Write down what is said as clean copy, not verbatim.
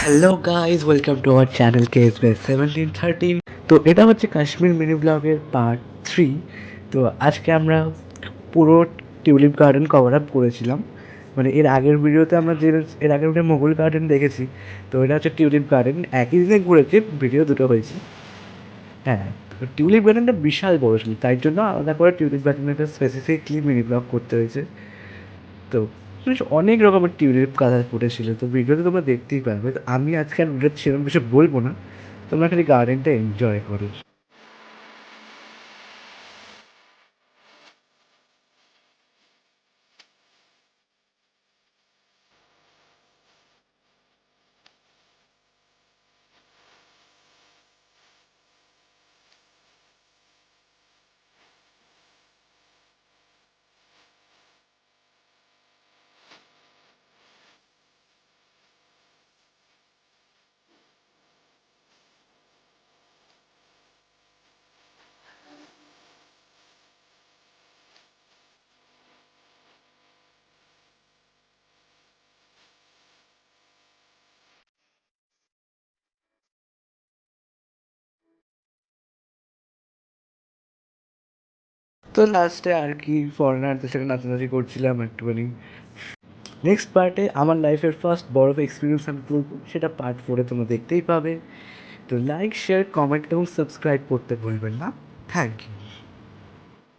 Hello guys, welcome to our channel কেএসবে 1713। তো এটা হচ্ছে কাশ্মীর মিনি ব্লগের পার্ট 3। তো আজকে আমরা পুরো টিউলিপ গার্ডেন কভার আপ করেছিলাম। মানে এর আগের ভিডিও মোগল গার্ডেন দেখেছি। তো এটা হচ্ছে টিউলিপ গার্ডেন, একই দিনে ঘুরেছে, ভিডিও দুটো হয়েছে। হ্যাঁ, তো টিউলিপ গার্ডেনটা বিশাল বড় ছিল, তাই জন্য আলাদা করে টিউলিপ গার্ডেনটা স্পেসিফিকলি মিনি ব্লগ করতে হয়েছে। তো বেশ অনেক রকমের টিউলিপ কালার ফুটেছিল, তো ভিডিওতে তোমরা দেখতেই পারবে। তো আমি আজকে আর ভিডিও সেরকম কিছু বলবো না, তোমরা খালি গার্ডেনটা এনজয় করো। তো লাস্টে আর কি ফরেনারদের সাথে নাচানাচি করছিলাম একটুখানি। নেক্সট পার্টে আমার লাইফের ফার্স্ট বড় এক্সপিরিয়েন্স আমি করবো, সেটা পার্ট 4-এ তোমরা দেখতেই পাবে। তো লাইক, শেয়ার, কমেন্ট এবং সাবস্ক্রাইব করতে ভুলবেন না। Thank you.